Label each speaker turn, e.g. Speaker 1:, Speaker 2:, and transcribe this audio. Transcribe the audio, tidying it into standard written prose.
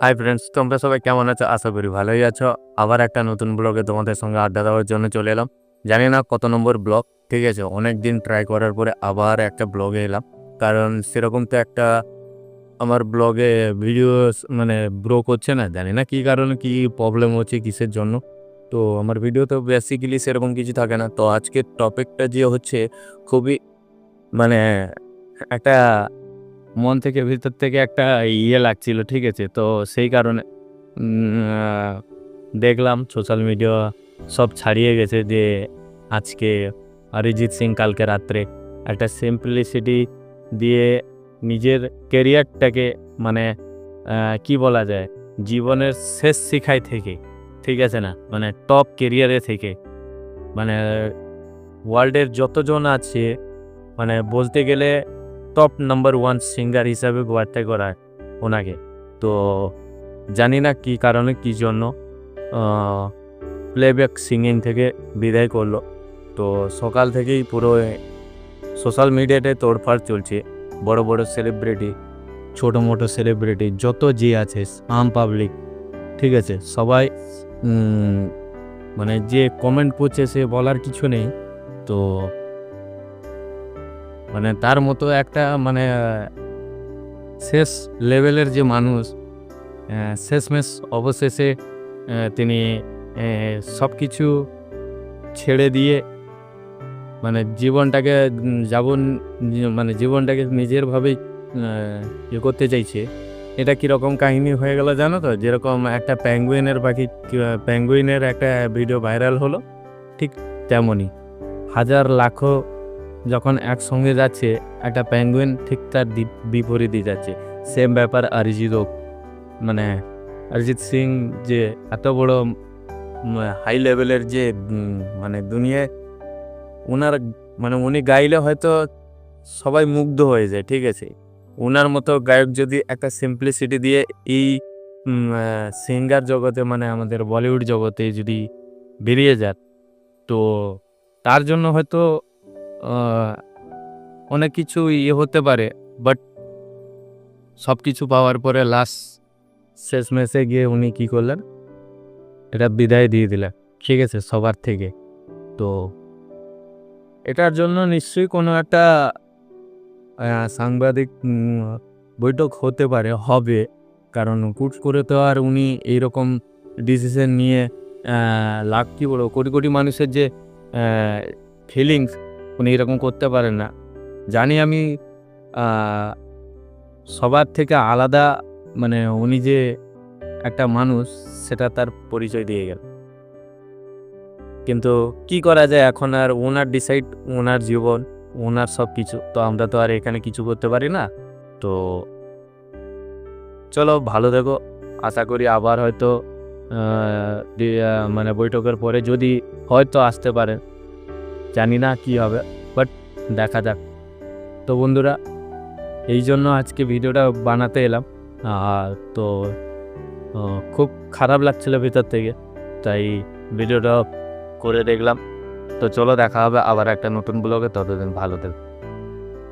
Speaker 1: Hi friends, তোমরা সবাই কেমন আছো? আশা করি ভালোই আছো। আবার একটা নতুন ব্লগে তোমাদের সঙ্গে আড্ডা দেওয়ার জন্য চলে এলাম। জানি না কত নম্বর ব্লগ, ঠিক আছে? অনেক দিন ট্রাই করার পরে আবার একটা ব্লগে এলাম। কারণ সেরকম তো একটা আমার ব্লগে ভিডিও মানে গ্রো করছে না। জানি না কী কারণে, কী প্রবলেম হচ্ছে, কিসের জন্য। তো আমার ভিডিও তো বেসিক্যালি সেরকম কিছু থাকে না। তো আজকের টপিকটা যে হচ্ছে খুবই মানে একটা মন থেকে ভিতর থেকে একটা লাগছিল, ঠিক আছে? তো সেই কারণে দেখলাম সোশ্যাল মিডিয়া সব ছাড়িয়ে গেছে যে আজকে অরিজিৎ সিং কালকে রাত্রে একটা সিম্পলিসিটি দিয়ে নিজের কেরিয়ারটাকে মানে কি বলা যায়, জীবনের শেষ শিখায় থেকে, ঠিক আছে না, মানে টপ কেরিয়ারে থেকে, মানে ওয়ার্ল্ডের যতজন আছে মানে বলতে গেলে টপ নাম্বার 1 সিঙ্গার হিসাবে বার্তা করায় ওনাকে। তো জানি না কী কারণে, কী জন্য প্লেব্যাক সিঙ্গিং থেকে বিদায় করলো। তো সকাল থেকেই পুরো সোশ্যাল মিডিয়াতে তোড়ফাড় চলছে। বড় বড় সেলিব্রিটি, ছোটো মোটো সেলিব্রিটি, যত যে আছে আম পাবলিক, ঠিক আছে, সবাই মানে যে কমেন্ট করছে সে বলার কিছু নেই। তো মানে তার মতো একটা মানে শেষ লেভেলের যে মানুষ, শেষমেশ অবশেষে তিনি সব কিছু ছেড়ে দিয়ে মানে জীবনটাকে মানে জীবনটাকে নিজেরভাবেই করতে চাইছে। এটা কীরকম কাহিনী হয়ে গেল জানো তো? যেরকম একটা প্যাঙ্গুইনের একটা ভিডিও ভাইরাল হলো, ঠিক তেমনই হাজার লাখো যখন একসঙ্গে যাচ্ছে, একটা প্যাঙ্গুইন ঠিক তার বিপরীতে যাচ্ছে। সেম ব্যাপার মানে অরিজিৎ সিং যে এত বড় হাই লেভেলের যে মানে দুনিয়ায় ওনার মানে উনি গাইলে হয়তো সবাই মুগ্ধ হয়ে যায়, ঠিক আছে? ওনার মতো গায়ক যদি একটা সিম্পলিসিটি দিয়ে এই সিঙ্গার জগতে মানে আমাদের বলিউড জগতে যদি বেরিয়ে যান, তো তার জন্য হয়তো অনেক কিছু হতে পারে। বাট সব কিছু পাওয়ার পরে শেষমেশে গিয়ে উনি কী করলেন, এটা বিদায় দিয়ে দিলেন, ঠিক আছে, সবার থেকে। তো এটার জন্য নিশ্চয়ই কোনো একটা সাংবাদিক বৈঠক হতে পারে, হবে। কারণ হুট করে তো আর উনি এইরকম ডিসিশন নিয়ে কী বলবো, কোটি কোটি মানুষের যে ফিলিংস, উনি এরকম করতে পারেন না। জানি আমি সবার থেকে আলাদা, মানে উনি যে একটা মানুষ সেটা তার পরিচয় দিয়ে গেল। কিন্তু কি করা যায়, এখন আর ওনার ডিসাইড, ওনার জীবন, ওনার সব কিছু, তো আমরা তো আর এখানে কিছু করতে পারি না। তো চলো, ভালো থেকো। আশা করি আবার হয়তো মানে বৈঠকের পরে যদি হয়তো আসতে পারে, জানি না কি হবে, বাট দেখা যাক। তো বন্ধুরা, এই জন্য আজকে ভিডিওটা বানাতে এলাম। আর তো খুব খারাপ লাগছিল ভিতর থেকে, তাই ভিডিওটা করে দেখলাম। তো চলো, দেখা হবে আবার একটা নতুন ব্লগে। ততদিন ভালো থেকো।